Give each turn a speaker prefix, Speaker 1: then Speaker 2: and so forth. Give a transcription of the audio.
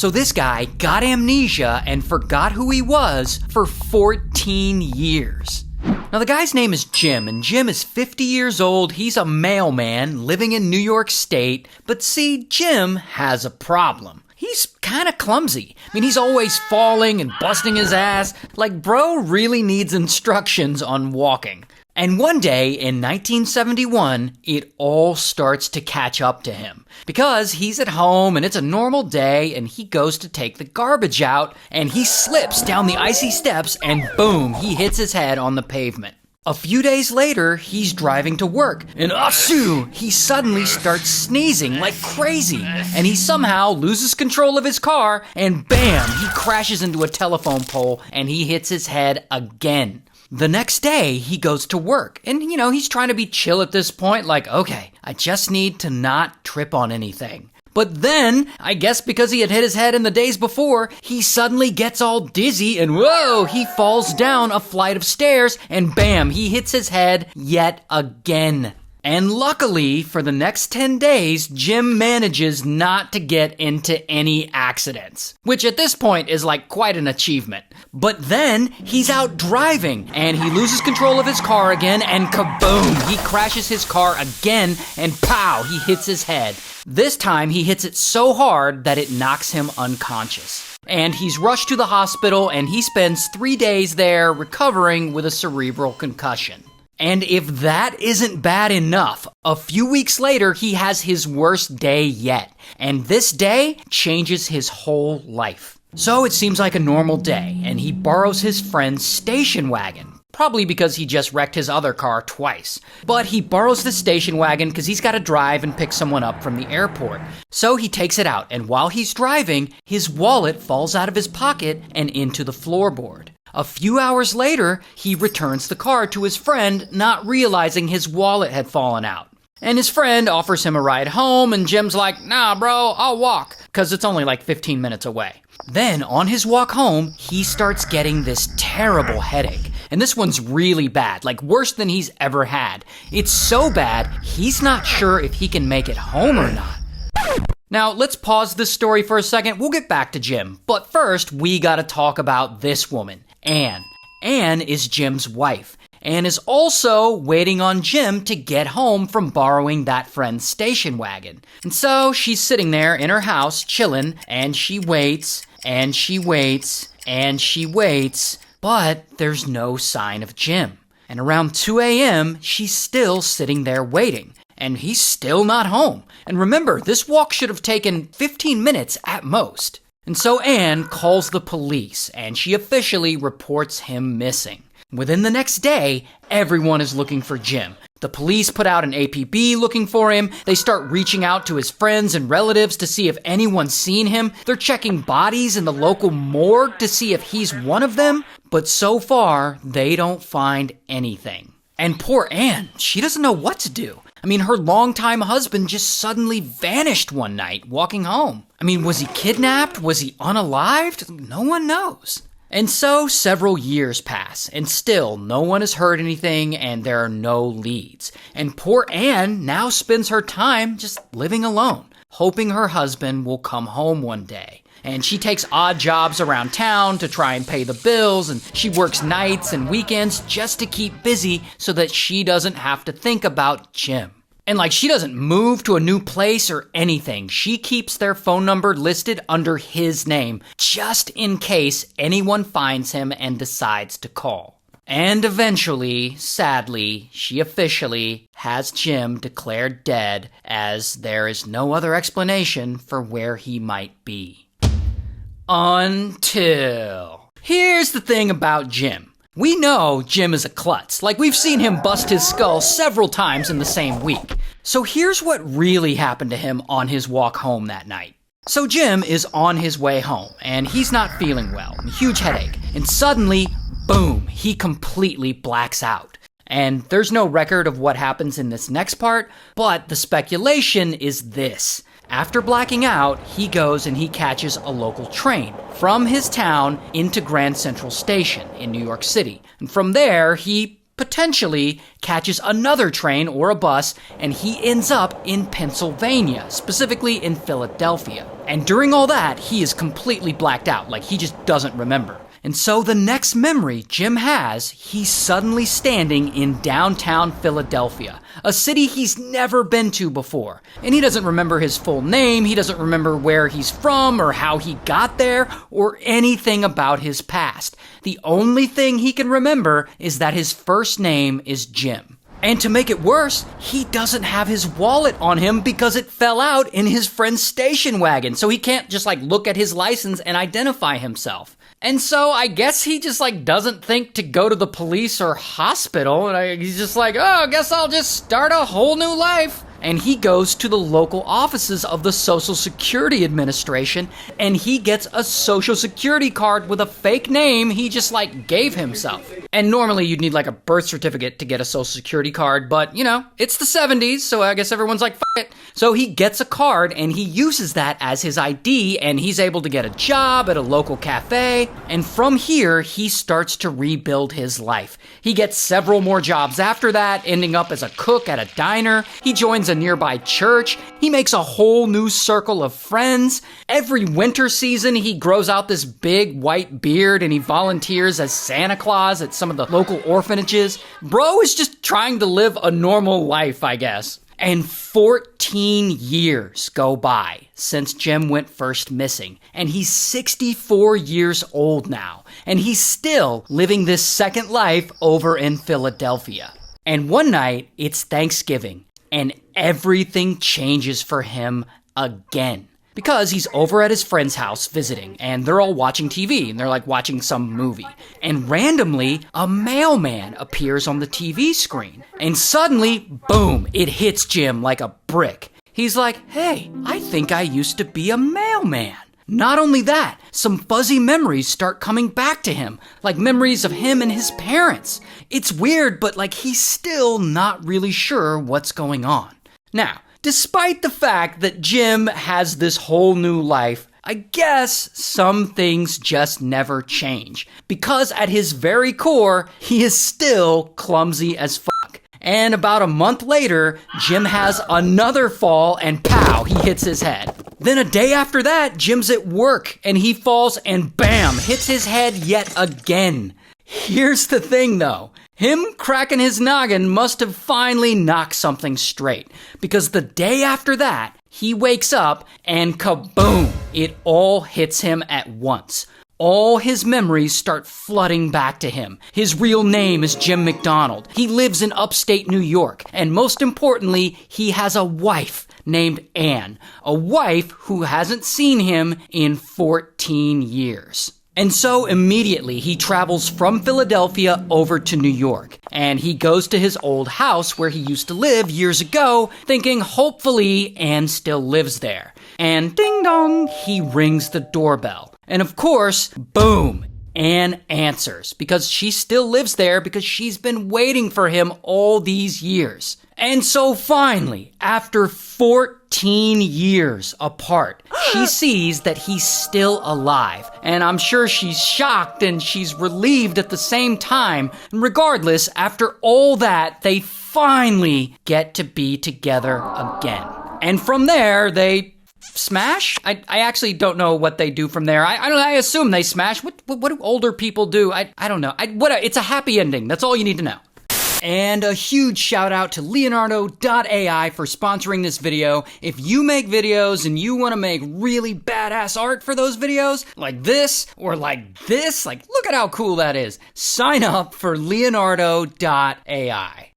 Speaker 1: So this guy got amnesia and forgot who he was for 14 years. Now the guy's name is Jim, and Jim is 50 years old. He's a mailman living in New York State. But see, Jim has a problem. He's kind of clumsy. I mean, he's always falling and busting his ass. Like, bro really needs instructions on walking. And one day in 1971, it all starts to catch up to him. Because he's at home and it's a normal day and he goes to take the garbage out and he slips down the icy steps and boom, he hits his head on the pavement. A few days later, he's driving to work and he suddenly starts sneezing like crazy. And he somehow loses control of his car and bam, he crashes into a telephone pole and he hits his head again. The next day, he goes to work, and, he's trying to be chill at this point, like, okay, I just need to not trip on anything. But then, I guess because he had hit his head in the days before, he suddenly gets all dizzy, and whoa, he falls down a flight of stairs, and bam, he hits his head yet again. And luckily, for the next 10 days, Jim manages not to get into any accidents, which at this point is like quite an achievement. But then he's out driving and he loses control of his car again and kaboom, he crashes his car again and pow, he hits his head. This time he hits it so hard that it knocks him unconscious. And he's rushed to the hospital and he spends 3 days there recovering with a cerebral concussion. And if that isn't bad enough, a few weeks later, he has his worst day yet. And this day changes his whole life. So it seems like a normal day, and he borrows his friend's station wagon. Probably because he just wrecked his other car twice. But he borrows the station wagon because he's got to drive and pick someone up from the airport. So he takes it out, and while he's driving, his wallet falls out of his pocket and into the floorboard. A few hours later, he returns the car to his friend, not realizing his wallet had fallen out. And his friend offers him a ride home, and Jim's like, nah, bro, I'll walk, because it's only like 15 minutes away. Then, on his walk home, he starts getting this terrible headache. And this one's really bad, like worse than he's ever had. It's so bad, he's not sure if he can make it home or not. Now, let's pause this story for a second. We'll get back to Jim. But first, we gotta talk about this woman, Anne. Anne is Jim's wife. Anne is also waiting on Jim to get home from borrowing that friend's station wagon. And so she's sitting there in her house, chilling, and she waits, and she waits, and she waits, but there's no sign of Jim. And around 2 a.m., she's still sitting there waiting. And he's still not home. And remember, this walk should have taken 15 minutes at most. And so Anne calls the police, and she officially reports him missing. Within the next day, everyone is looking for Jim. The police put out an APB looking for him. They start reaching out to his friends and relatives to see if anyone's seen him. They're checking bodies in the local morgue to see if he's one of them. But so far, they don't find anything. And poor Anne, she doesn't know what to do. I mean, her longtime husband just suddenly vanished one night walking home. I mean, was he kidnapped? Was he unalived? No one knows. And so several years pass, and still no one has heard anything, and there are no leads. And poor Anne now spends her time just living alone, hoping her husband will come home one day. And she takes odd jobs around town to try and pay the bills, and she works nights and weekends just to keep busy so that she doesn't have to think about Jim. And she doesn't move to a new place or anything. She keeps their phone number listed under his name, just in case anyone finds him and decides to call. And eventually, sadly, she officially has Jim declared dead, as there is no other explanation for where he might be. Until... Here's the thing about Jim. We know Jim is a klutz. We've seen him bust his skull several times in the same week. So here's what really happened to him on his walk home that night. So Jim is on his way home, and he's not feeling well, a huge headache. And suddenly, boom, he completely blacks out. And there's no record of what happens in this next part, but the speculation is this. After blacking out, he goes and he catches a local train from his town into Grand Central Station in New York City. And from there, he potentially catches another train or a bus, and he ends up in Pennsylvania, specifically in Philadelphia. And during all that, he is completely blacked out, like he just doesn't remember. And so the next memory Jim has, he's suddenly standing in downtown Philadelphia, a city he's never been to before. And he doesn't remember his full name, he doesn't remember where he's from or how he got there, or anything about his past. The only thing he can remember is that his first name is Jim. And to make it worse, he doesn't have his wallet on him because it fell out in his friend's station wagon, so he can't just look at his license and identify himself. And so I guess he just doesn't think to go to the police or hospital, and he's just oh, I guess I'll just start a whole new life. And he goes to the local offices of the Social Security Administration, and he gets a Social Security card with a fake name he just gave himself. And normally you'd need a birth certificate to get a Social Security card, but it's the 70s, so I guess everyone's F it. So he gets a card and he uses that as his ID, and he's able to get a job at a local cafe. And from here, he starts to rebuild his life. He gets several more jobs after that, ending up as a cook at a diner. He joins a nearby church. He makes a whole new circle of friends. Every winter season, he grows out this big white beard and he volunteers as Santa Claus at some of the local orphanages. Bro is just trying to live a normal life, I guess. And 14 years go by since Jim went first missing, and he's 64 years old now, and he's still living this second life over in Philadelphia. And one night, it's Thanksgiving, and everything changes for him again. Because he's over at his friend's house visiting, and they're all watching TV, and they're watching some movie. And randomly, a mailman appears on the TV screen. And suddenly, boom, it hits Jim like a brick. He's like, hey, I think I used to be a mailman. Not only that, some fuzzy memories start coming back to him, like memories of him and his parents. It's weird, but he's still not really sure what's going on. Now, despite the fact that Jim has this whole new life, I guess some things just never change. Because at his very core, he is still clumsy as fuck. And about a month later, Jim has another fall and pow, he hits his head. Then a day after that, Jim's at work and he falls and bam, hits his head yet again. Here's the thing though. Him cracking his noggin must have finally knocked something straight, because the day after that, he wakes up and kaboom, it all hits him at once. All his memories start flooding back to him. His real name is Jim McDonnell. He lives in upstate New York, and most importantly, he has a wife named Anne, a wife who hasn't seen him in 14 years. And so immediately he travels from Philadelphia over to New York, and he goes to his old house where he used to live years ago, thinking hopefully Anne still lives there. And ding dong, he rings the doorbell. And of course, boom, Anne answers, because she still lives there because she's been waiting for him all these years. And so finally, after 14 years apart, she sees that he's still alive. And I'm sure she's shocked and she's relieved at the same time. And regardless, after all that, they finally get to be together again. And from there, they smash? I actually don't know what they do from there. I assume they smash. What do older people do? I don't know. It's a happy ending. That's all you need to know. And a huge shout out to Leonardo.ai for sponsoring this video. If you make videos and you want to make really badass art for those videos, like this or like this, look at how cool that is. Sign up for Leonardo.ai.